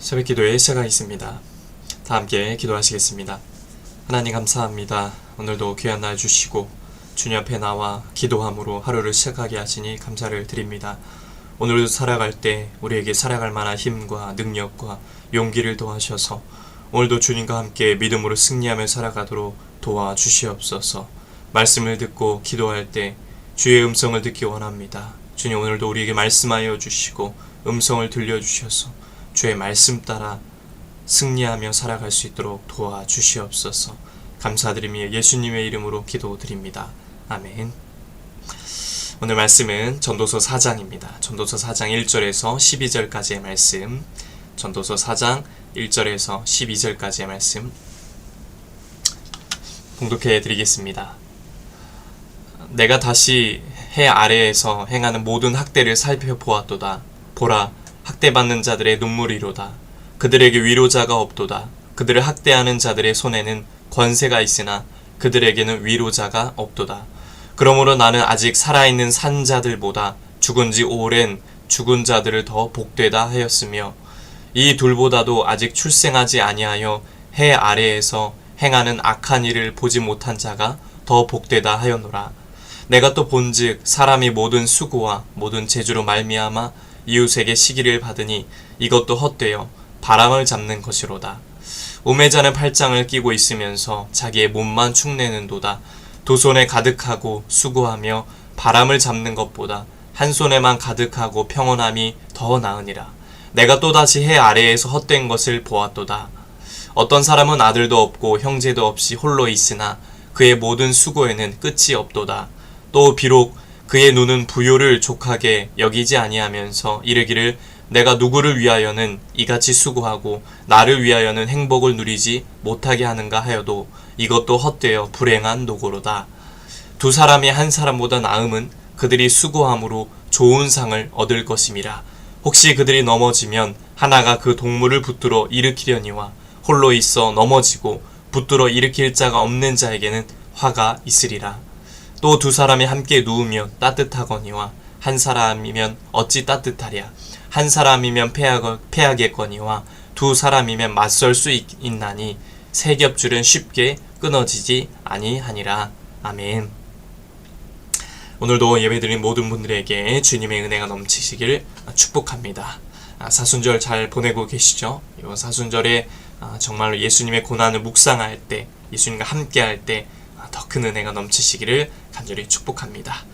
새벽기도의 시작이 있습니다. 다 함께 기도하시겠습니다. 하나님 감사합니다. 오늘도 귀한 날 주시고 주님 앞에 나와 기도함으로 하루를 시작하게 하시니 감사를 드립니다. 오늘도 살아갈 때 우리에게 살아갈 만한 힘과 능력과 용기를 더하셔서 오늘도 주님과 함께 믿음으로 승리하며 살아가도록 도와주시옵소서. 말씀을 듣고 기도할 때 주의 음성을 듣기 원합니다. 주님, 오늘도 우리에게 말씀하여 주시고 음성을 들려주셔서 주의 말씀 따라 승리하며 살아갈 수 있도록 도와주시옵소서. 감사드리며 예수님의 이름으로 기도드립니다. 아멘. 오늘 말씀은 전도서 4장입니다. 전도서 4장 1절에서 12절까지의 말씀, 전도서 4장 1절에서 12절까지의 말씀 봉독해 드리겠습니다. 내가 다시 해 아래에서 행하는 모든 학대를 살펴보았도다. 보라, 학대받는 자들의 눈물이로다. 그들에게 위로자가 없도다. 그들을 학대하는 자들의 손에는 권세가 있으나 그들에게는 위로자가 없도다. 그러므로 나는 아직 살아있는 산 자들보다 죽은 지 오랜 죽은 자들을 더 복되다 하였으며 이 둘보다도 아직 출생하지 아니하여 해 아래에서 행하는 악한 일을 보지 못한 자가 더 복되다 하였노라. 내가 또 본즉 사람이 모든 수고와 모든 재주로 말미암아 이웃에게 시기를 받으니 이것도 헛되어 바람을 잡는 것이로다. 우매자는 팔짱을 끼고 있으면서 자기의 몸만 축내는도다. 두 손에 가득하고 수고하며 바람을 잡는 것보다 한 손에만 가득하고 평온함이 더 나으니라. 내가 또다시 해 아래에서 헛된 것을 보았도다. 어떤 사람은 아들도 없고 형제도 없이 홀로 있으나 그의 모든 수고에는 끝이 없도다. 또 비록 그의 눈은 부요를 족하게 여기지 아니하면서 이르기를 내가 누구를 위하여는 이같이 수고하고 나를 위하여는 행복을 누리지 못하게 하는가 하여도 이것도 헛되어 불행한 노고로다. 두 사람이 한 사람보다 나음은 그들이 수고함으로 좋은 상을 얻을 것임이라. 혹시 그들이 넘어지면 하나가 그 동물을 붙들어 일으키려니와 홀로 있어 넘어지고 붙들어 일으킬 자가 없는 자에게는 화가 있으리라. 또 두 사람이 함께 누우면 따뜻하거니와 한 사람이면 어찌 따뜻하랴. 한 사람이면 패하겠거니와 두 사람이면 맞설 수 있나니 세 겹줄은 쉽게 끊어지지 아니하니라. 아멘. 오늘도 예배드린 모든 분들에게 주님의 은혜가 넘치시길 축복합니다. 사순절 잘 보내고 계시죠? 이번 사순절에 정말로 예수님의 고난을 묵상할 때, 예수님과 함께 할 때 더 큰 은혜가 넘치시기를 간절히 축복합니다.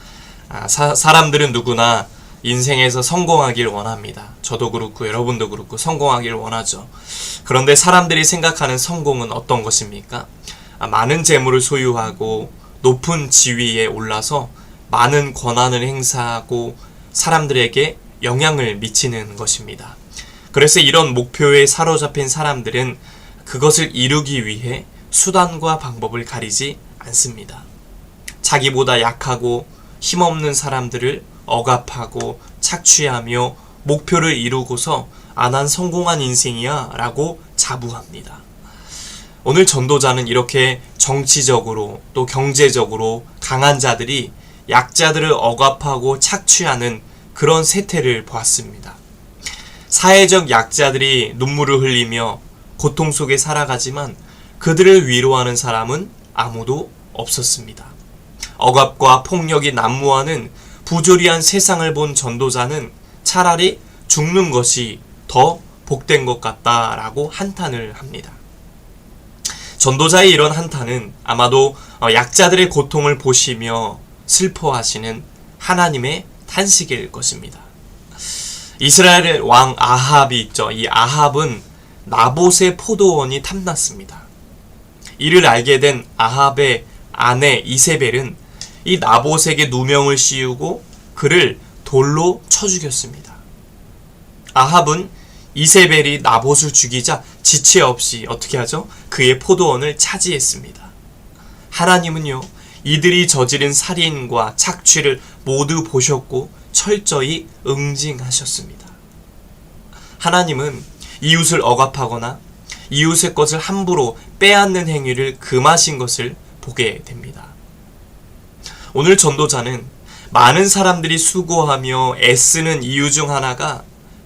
사람들은 누구나 인생에서 성공하길 원합니다. 저도 그렇고 여러분도 그렇고 성공하길 원하죠. 그런데 사람들이 생각하는 성공은 어떤 것입니까? 많은 재물을 소유하고 높은 지위에 올라서 많은 권한을 행사하고 사람들에게 영향을 미치는 것입니다. 그래서 이런 목표에 사로잡힌 사람들은 그것을 이루기 위해 수단과 방법을 가리지 않습니다. 자기보다 약하고 힘없는 사람들을 억압하고 착취하며 목표를 이루고서 난 성공한 인생이야 라고 자부합니다. 오늘 전도자는 이렇게 정치적으로 또 경제적으로 강한 자들이 약자들을 억압하고 착취하는 그런 세태를 보았습니다. 사회적 약자들이 눈물을 흘리며 고통 속에 살아가지만 그들을 위로하는 사람은 아무도 없었습니다. 억압과 폭력이 난무하는 부조리한 세상을 본 전도자는 차라리 죽는 것이 더 복된 것 같다라고 한탄을 합니다. 전도자의 이런 한탄은 아마도 약자들의 고통을 보시며 슬퍼하시는 하나님의 탄식일 것입니다. 이스라엘 왕 아합이 있죠. 이 아합은 나봇의 포도원이 탐났습니다. 이를 알게 된 아합의 아내 이세벨은 이 나봇에게 누명을 씌우고 그를 돌로 쳐 죽였습니다. 아합은 이세벨이 나봇을 죽이자 지체 없이 어떻게 하죠? 그의 포도원을 차지했습니다. 하나님은요, 이들이 저지른 살인과 착취를 모두 보셨고 철저히 응징하셨습니다. 하나님은 이웃을 억압하거나 이웃의 것을 함부로 빼앗는 행위를 금하신 것을 보게 됩니다. 오늘 전도자는 많은 사람들이 수고하며 애쓰는 이유 중 하나가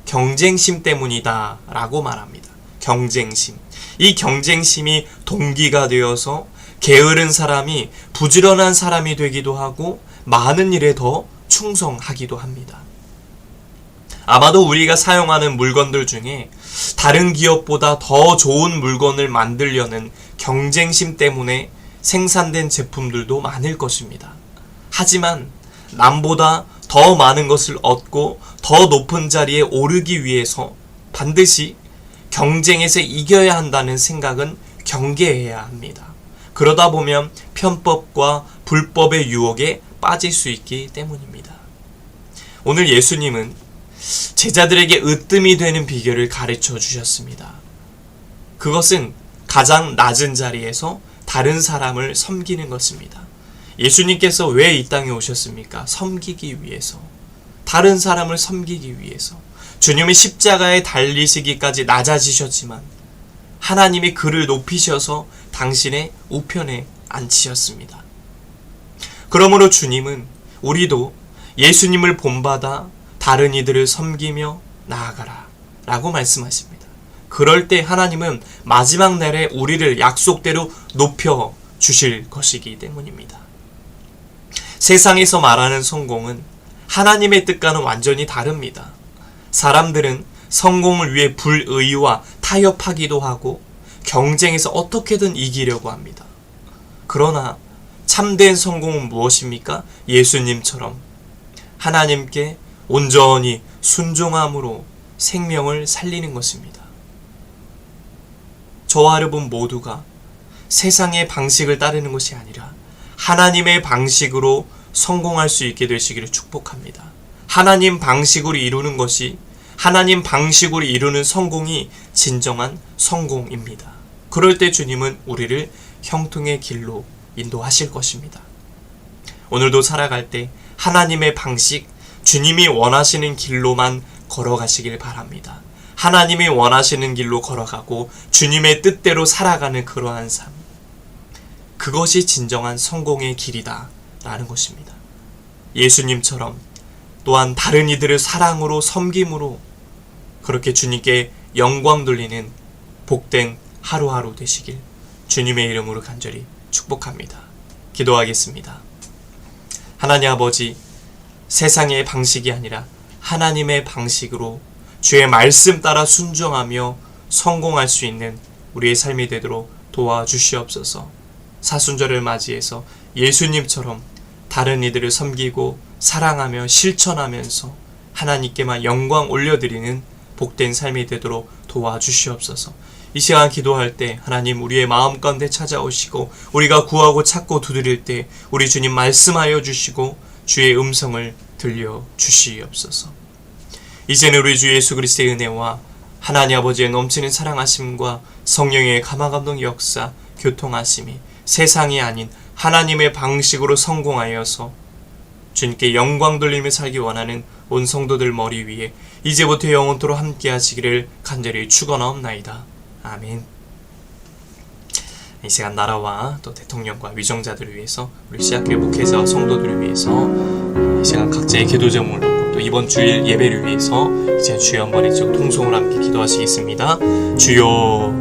경쟁심 때문이다 라고 말합니다. 경쟁심. 이 경쟁심이 동기가 되어서 게으른 사람이 부지런한 사람이 되기도 하고 많은 일에 더 충성하기도 합니다. 아마도 우리가 사용하는 물건들 중에 다른 기업보다 더 좋은 물건을 만들려는 경쟁심 때문에 생산된 제품들도 많을 것입니다. 하지만 남보다 더 많은 것을 얻고 더 높은 자리에 오르기 위해서 반드시 경쟁에서 이겨야 한다는 생각은 경계해야 합니다. 그러다 보면 편법과 불법의 유혹에 빠질 수 있기 때문입니다. 오늘 예수님은 제자들에게 으뜸이 되는 비결을 가르쳐 주셨습니다. 그것은 가장 낮은 자리에서 다른 사람을 섬기는 것입니다. 예수님께서 왜 이 땅에 오셨습니까? 섬기기 위해서. 다른 사람을 섬기기 위해서. 주님은 십자가에 달리시기까지 낮아지셨지만 하나님이 그를 높이셔서 당신의 우편에 앉히셨습니다. 그러므로 주님은 우리도 예수님을 본받아 다른 이들을 섬기며 나아가라 라고 말씀하십니다. 그럴 때 하나님은 마지막 날에 우리를 약속대로 높여 주실 것이기 때문입니다. 세상에서 말하는 성공은 하나님의 뜻과는 완전히 다릅니다. 사람들은 성공을 위해 불의와 타협하기도 하고 경쟁에서 어떻게든 이기려고 합니다. 그러나 참된 성공은 무엇입니까? 예수님처럼 하나님께 온전히 순종함으로 생명을 살리는 것입니다. 저와 여러분 모두가 세상의 방식을 따르는 것이 아니라 하나님의 방식으로 성공할 수 있게 되시기를 축복합니다. 하나님 방식으로 이루는 것이 하나님 방식으로 이루는 성공이 진정한 성공입니다. 그럴 때 주님은 우리를 형통의 길로 인도하실 것입니다. 오늘도 살아갈 때 하나님의 방식, 주님이 원하시는 길로만 걸어가시길 바랍니다. 하나님이 원하시는 길로 걸어가고 주님의 뜻대로 살아가는 그러한 삶. 그것이 진정한 성공의 길이다 라는 것입니다. 예수님처럼 또한 다른 이들을 사랑으로 섬김으로 그렇게 주님께 영광 돌리는 복된 하루하루 되시길 주님의 이름으로 간절히 축복합니다. 기도하겠습니다. 하나님 아버지, 세상의 방식이 아니라 하나님의 방식으로 주의 말씀 따라 순종하며 성공할 수 있는 우리의 삶이 되도록 도와주시옵소서. 사순절을 맞이해서 예수님처럼 다른 이들을 섬기고 사랑하며 실천하면서 하나님께만 영광 올려드리는 복된 삶이 되도록 도와주시옵소서. 이 시간 기도할 때 하나님 우리의 마음 가운데 찾아오시고 우리가 구하고 찾고 두드릴 때 우리 주님 말씀하여 주시고 주의 음성을 들려주시옵소서. 이제는 우리 주 예수 그리스도의 은혜와 하나님 아버지의 넘치는 사랑하심과 성령의 감화감동 역사, 교통하심이 세상이 아닌 하나님의 방식으로 성공하여서 주님께 영광 돌리며 살기 원하는 온 성도들 머리 위에 이제부터 영원토록 함께 하시기를 간절히 축원하옵나이다. 아멘. 이 시간 나라와 또 대통령과 위정자들을 위해서 우리 시작교회 목회자 성도들을 위해서 이 시간 각자의 기도 제목을 놓고 또 이번 주일 예배를 위해서 이제 주여 한번 이쪽 통성으로 함께 기도하시겠습니다. 주여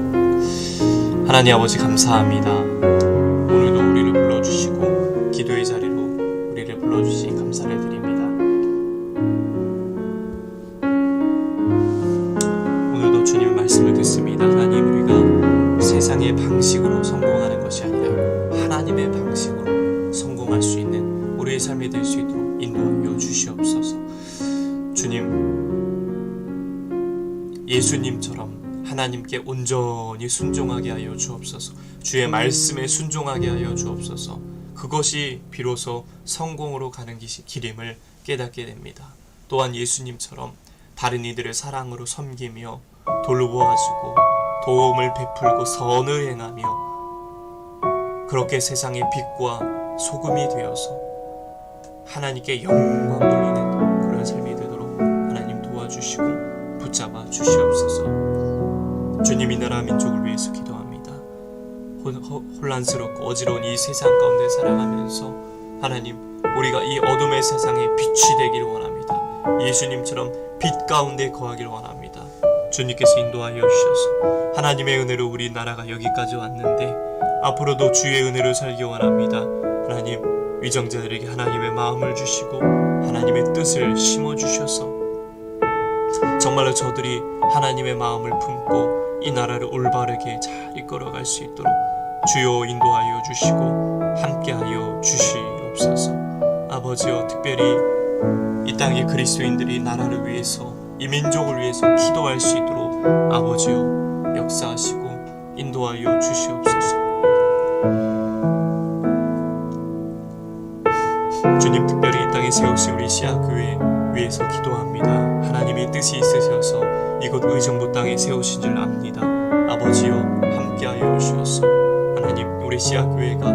하나님 아버지 감사합니다. 오늘도 우리를 불러주시고 기도의 자리로 우리를 불러주시 감사를 드립니다. 오늘도 주님의 말씀을 듣습니다. 하나님 우리가 세상의 방식으로 성공하는 것이 아니라 하나님의 방식으로 성공할 수 있는 우리의 삶이 될 수 있도록 인도하여 주시옵소서. 주님, 예수님처럼 하나님께 온전히 순종하게 하여 주옵소서. 주의 말씀에 순종하게 하여 주옵소서. 그것이 비로소 성공으로 가는 길임을 깨닫게 됩니다. 또한 예수님처럼 다른 이들을 사랑으로 섬기며 돌보아주고 도움을 베풀고 선을 행하며 그렇게 세상의 빛과 소금이 되어서 하나님께 영광 돌리는 그런 삶이 되도록 하나님 도와주시고 붙잡아 주시옵소서. 주님 이 나라 민족을 위해서 기도합니다. 혼란스럽고 어지러운 이 세상 가운데 살아가면서 하나님 우리가 이 어둠의 세상에 빛이 되기를 원합니다. 예수님처럼 빛 가운데 거하길 원합니다. 주님께서 인도하여 주셔서 하나님의 은혜로 우리 나라가 여기까지 왔는데 앞으로도 주의 은혜로 살기 원합니다. 하나님, 위정자들에게 하나님의 마음을 주시고 하나님의 뜻을 심어주셔서 정말로 저들이 하나님의 마음을 품고 이 나라를 올바르게 잘 이끌어갈 수 있도록 주여 인도하여 주시고 함께하여 주시옵소서. 아버지여, 특별히 이 땅의 그리스도인들이 나라를 위해서, 이 민족을 위해서 기도할 수 있도록 아버지여 역사하시고 인도하여 주시옵소서. 주님, 특별히 이 땅에 세우신 우리 씨앗교회 위해서 기도합니다. 하나님의 뜻이 있으셔서 이곳 의정부 땅에 세우신 줄 압니다. 아버지여 함께하여 주셔서 하나님, 우리 씨앗교회가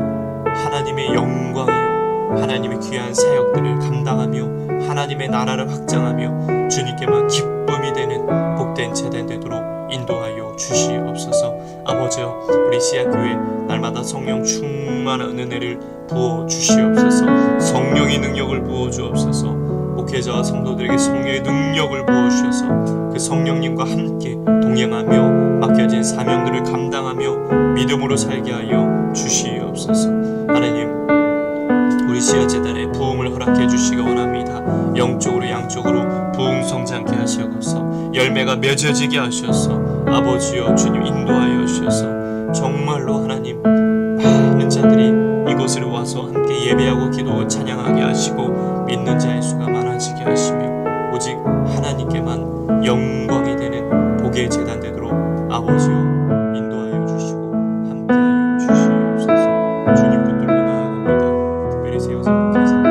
하나님의 영광이요 하나님의 귀한 사역들을 감당하며 하나님의 나라를 확장하며 주님께만 기쁨이 되는 복된 재단 되도록 인도하여 주시옵소서. 아버지여, 우리 씨앗교회 날마다 성령 충만한 은혜를 부어 주시옵소서. 성령의 능력을 부어 주옵소서. 목회자와 성도들에게 성령의 능력을 부어 주셔서 그 성령님과 함께 동행하며 맡겨진 사명들을 감당하며 믿음으로 살게 하여 주시옵소서. 하나님, 우리 씨앗재단에 부흥을 허락해 주시기 원합니다. 영적으로 양적으로 부흥 성장케 하셔서 열매가 맺어지게 하셔서 아버지여 주님 인도하여 주셔서 정말로 하나님, 많은 자들이 이곳으로 와서 함께 예배하고 기도 찬양하게 하시고 믿는 자의 수가 많아지게 하시며 오직 하나님께만 영광이 되는 복의 재단 되도록 아버지여 인도하여 주시고 함께하여 주시옵소서. 주님 붙들고 나아갑니다. 특별히 세워서 목회자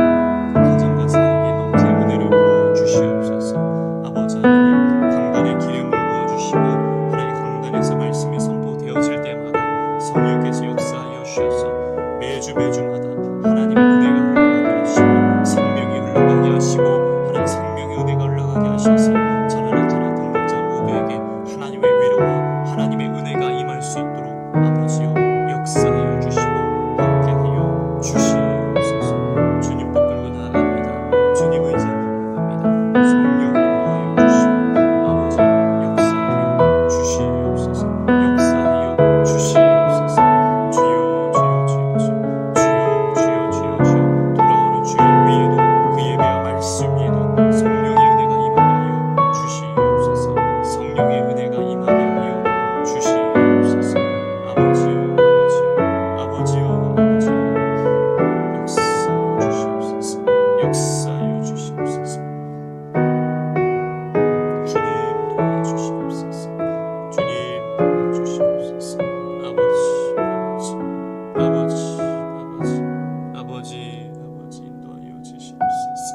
가정과 사역에 넘치는 은혜를 부어 주시옵소서. 아버지 하나님, 강단의 기름을 부어 주시고 하나님 강단에서 말씀이 선포되어질 때마다 성령께서 역사하여 주셔서 매주마다 하나님의 은혜가 흘러가게 하시고 생명이 흘러가게 하시고 하나님 생명의 은혜가 흘러가게 하셔서 자라는 등록자 모두에게 하나님의 위로와 하나님의 은혜가 임할 수 있도록 아버지여 역사하여 주시고 함께하여 주시옵소서. 주님 붙들고 나아갑니다. 주님 의지하며 나아갑니다. 성령을 부어하여 주시고 아버지 역사하여 주시옵소서. 역사하여 주시옵소서. 주여 주여 주여 주여 돌아오는 주일 위에도 그 예배와 말씀 위에도 성령의 은혜가 임하게 하여 주시옵소서. 성령의 은혜가 임하게 하여 주시옵소서. 아버지여 아버지여 역사하여 주시옵소서. 역사하여 주시옵소서. 주님 도와주시옵소서. 주님 도와주시옵소서. 아버지 인도하여 주시옵소서.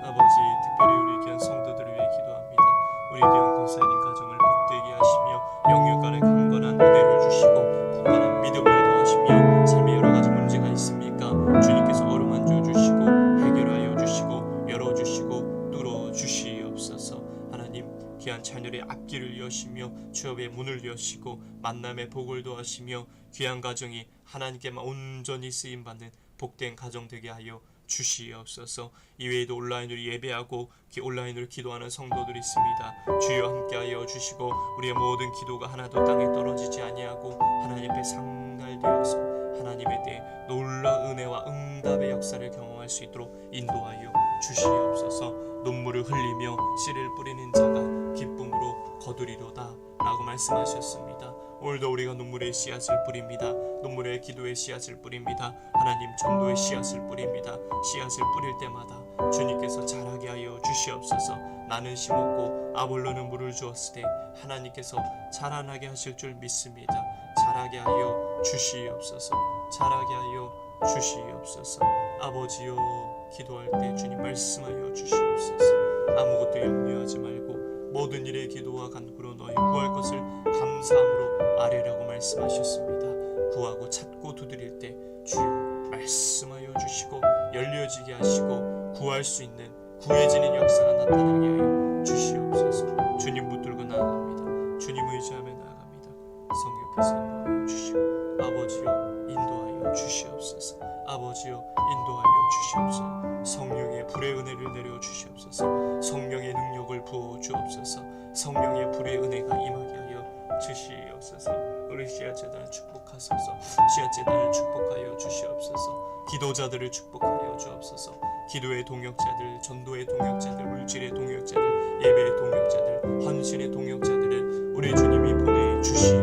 아버지, 특별히 우리 귀한 성도들을 위해 기도합니다. 우리 귀한 권사님 가정을 복되게 하시며 영육 간의 강건한 은혜를 주시고 굳건한 믿음을 더하시며 삶의 여러 가지 문제가 있습니까? 주님께서 어루만져 주시고 해결하여 주시고 열어주시고 뚫어주시옵소서. 하나님, 귀한 자녀의 앞길을 여시며 취업의 문을 여시고 만남의 복을 더하시며 귀한 가정이 하나님께만 온전히 쓰임받는 복된 가정 되게 하여 주시옵소서. 이외에도 온라인으로 예배하고 온라인으로 기도하는 성도들이 있습니다. 주여 함께하여 주시고 우리의 모든 기도가 하나도 땅에 떨어지지 아니하고 하나님 앞에 상달되어서 하나님의 때에 놀라운 은혜와 응답의 역사를 경험할 수 있도록 인도하여 주시옵소서. 눈물을 흘리며 씨를 뿌리는 자가 기쁨으로 거두리로다 라고 말씀하셨습니다. 오늘도 우리가 눈물의 씨앗을 뿌립니다. 눈물의 기도의 씨앗을 뿌립니다. 하나님 전도의 씨앗을 뿌립니다. 씨앗을 뿌릴 때마다 주님께서 자라게 하여 주시옵소서. 나는 심었고 아볼로는 물을 주었을 때 하나님께서 자라나게 하실 줄 믿습니다. 자라게 하여 주시옵소서. 자라게 하여 주시옵소서. 아버지여, 기도할 때 주님 말씀하여 주시옵소서. 아무것도 염려하지 말고 모든 일에 기도와 간구로 너희 구할 것을 감사함으로 아뢰라고 말씀하셨습니다. 구하고 찾고 두드릴 때 주여 말씀하여 주시고 열려지게 하시고 구할 수 있는 구해지는 역사가 나타나게 하여 주시옵소서. 주님 붙들고 나아갑니다. 주님 의지하며 나아갑니다. 성령께서 인도하여 주시고 아버지여 인도하여 주시옵소서. 아버지여 인도하여 주시옵소서. 성령의 불의 은혜를 내려 주시옵소서. 성령의 능력을 부어 주옵소서. 성령의 불의 은혜가 임하게 하여 주시옵소서. 우리 씨앗재단을 축복하소서. 씨앗재단을 축복하여 주시옵소서. 기도자들을 축복하여 주옵소서. 기도의 동역자들, 전도의 동역자들, 물질의 동역자들, 예배의 동역자들, 헌신의 동역자들을 우리 주님이 보내주시옵소서.